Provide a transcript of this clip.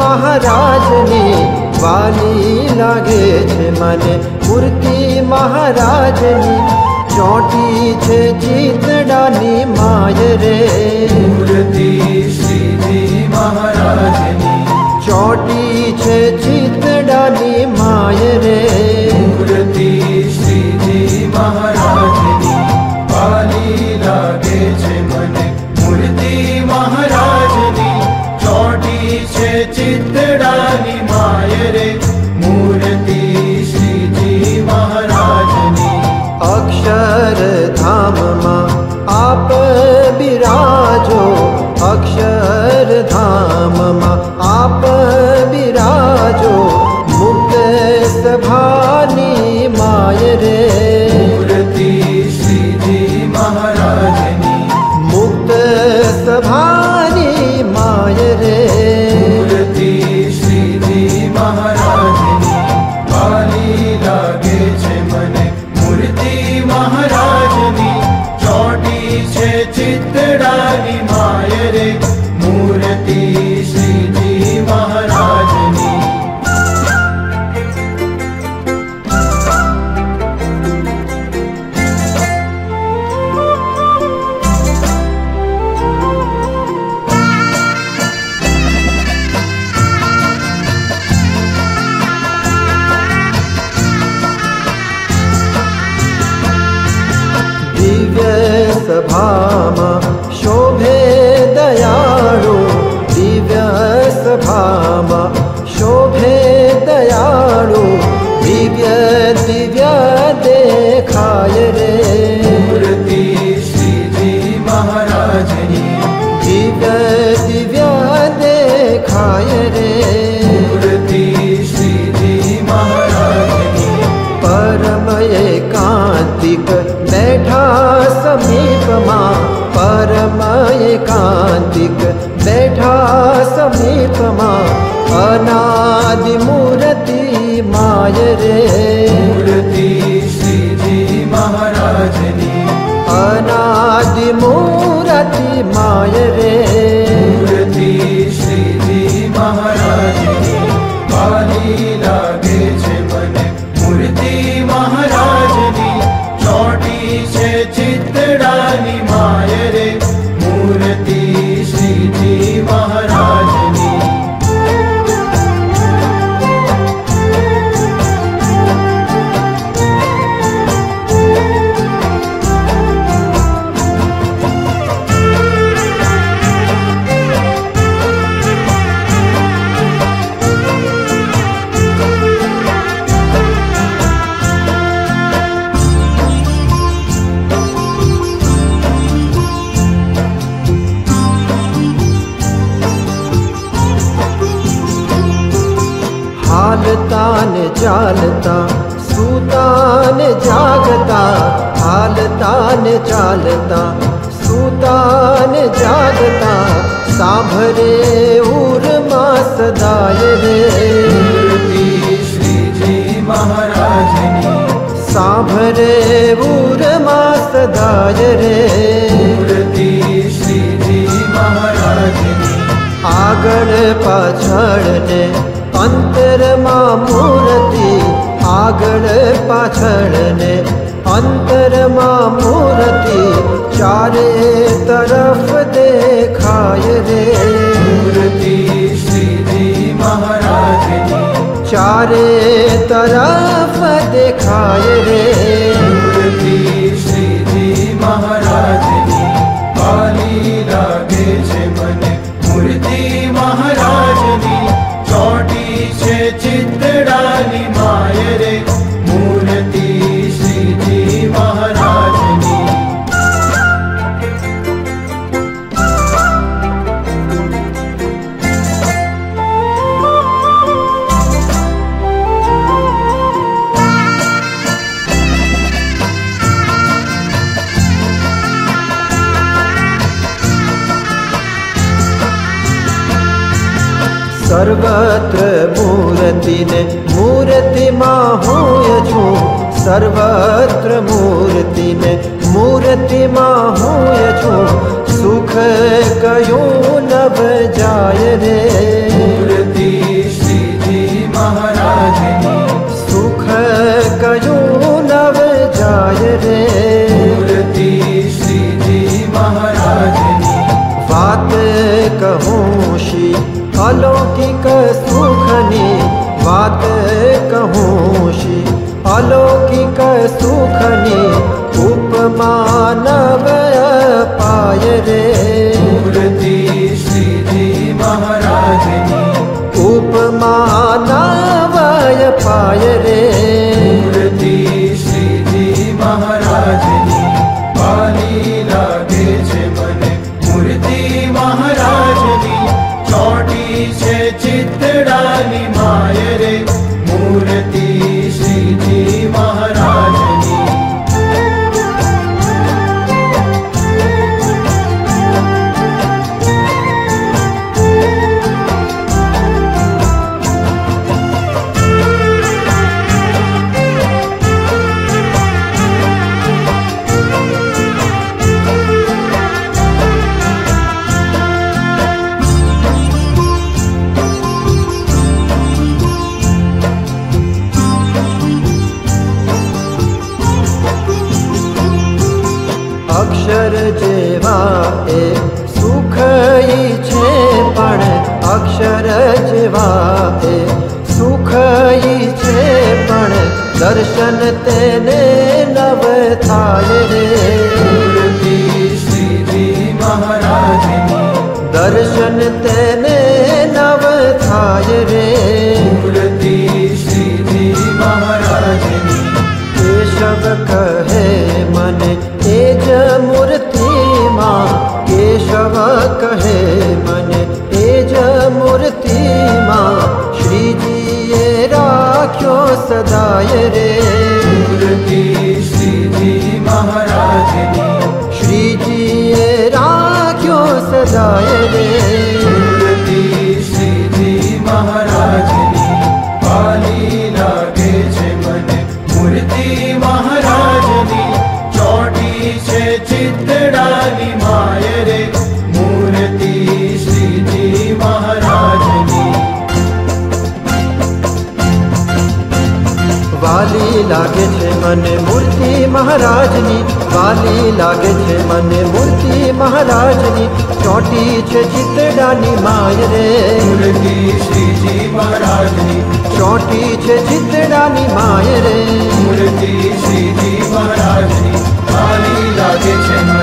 महाराजनी वाली लागे छे मने मूर्ति महाराजनी ચોટી છે ચિતડાની માય રે મૂર્તિ શ્રીજી મહારાજની ચોટી છે ચિતડાની માય રે મૂર્તિ શ્રીજી મહારાજની વાલી લાગે છે મને મૂર્તિ મહારાજની ચોટી છે ચિતડાની માય રે મૂર્તિ શ્રીજી મહારાજની અક્ષરધામમાં આપ બિરાજો અક્ષરધામમાં આપ બિરાજો મુક્ત સભાની માય રે મૂર્તિ શ્રીજી મહારાજની મુક્ત સભાની માય રે મૂર્તિ શ્રીજી મહારાજની વાલી લાગે છે મને મૂર્તિ મહારાજની ચોટી છે ચિતડાની માય રે મૂર્તિ શ્રીજી મહારાજની સભામાં શોભે દયાળુ દિવ્ય સભામાં શોભે દયાળુ દિવ્ય દિવ્ય દેખાય રે મૂર્તિ શ્રીજી મહારાજની દિવ્ય દિવ્ય દેખાય રે મૂર્તિ શ્રીજી મહારાજની પરમ એકાંતિક બેઠા સમીપમાં પરમ એકાંતિક બેઠા સમીપમાં અનાદિ મૂર્તિ માય રે મૂર્તિ શ્રીજી મહારાજની અનાદિ મૂર્તિ માય રે મૂર્તિ શ્રીજી મહારાજની વાલી લાગે છે મને મૂર્તિ મહારાજની ચોટી છે ચિતડાની માય રે મૂર્તિ શ્રીજી મહારાજની હાલતા ને ચાલતા સૂતા ને જાગતા હાલતા ને ચાલતા સૂતા ને જાગતા સાંભળે ઉરમાં સદાય રે મૂર્તિ શ્રીજી મહારાજની સાંભળે ઉરમાં સદાય રે મૂર્તિ શ્રીજી મહારાજની આગળ પાછળ ને અંતરમાં મૂર્તિ આગળ પાછળ ને અંતરમાં મૂર્તિ ચારે તરફ દેખાય રે મૂર્તિ શ્રીજી મહારાજની ચારે તરફ દેખાય રે મૂર્તિ શ્રીજી મહારાજની વાલી લાગે છે મને મૂર્તિ મહારાજની ચોટી છે ચિતડાની માય રે મૂર્તિ શ્રીજી મહારાજની સર્વત્ર મૂર્તિ ને મૂર્તિમાં હું છું સર્વત્ર મૂર્તિ ને મૂર્તિમાં હું છું સુખ કયું નવ જાય રે મૂર્તિ સુખની વાત કહું શી, અલૌકિક સુખની ઉપમા નવ પાય રે. મૂર્તિ શ્રીજી મહારાજની, ઉપમા નવય પાય રે. મૂર્તિ શ્રીજી મહારાજની, વાલી લાગે છે મને મૂર્તિ મહારાજની. ચોટી છે ચિતડાની માય રે, મૂર્તિ શ્રીજી મહારાજની. અક્ષર જેવા એ સુખ ઈચ્છે, પણ અક્ષર જેવા એ સુખ ઈચ્છે, પણ દર્શન તેને નવ થાય રે. મૂર્તિ શ્રીજી મહારાજની, દર્શન તેને નવ થાય રે. મૂર્તિ શ્રીજી મહારાજની, કેશવ કહે મને એ જ મૂર્તિમાં, કેશવ કહે મને એ જ મૂર્તિમાં, શ્રીજીએ રાખ્યો સદાય રે. મૂર્તિ શ્રીજી મહારાજની, શ્રીજીએ રાખ્યો સદાય રે. મૂર્તિ શ્રીજી મહારાજની, વાલી લાગે છે મને મૂર્તિ મહારાજની. ચોટી છે ચિતડાની માય રે, મૂર્તિ શ્રીજી મહારાજની. વાલી લાગે છે મને મૂર્તિ મહારાજની, વાલી લાગે છે મને મૂર્તિ મહારાજની. ચોટી છે ચિતડાની માય રે. મૂર્તિ શ્રીજી મહારાજની, ચોટી છે ચિતડાની માય રે. મૂર્તિ શ્રીજી મહારાજની, વાલી લાગે છે મને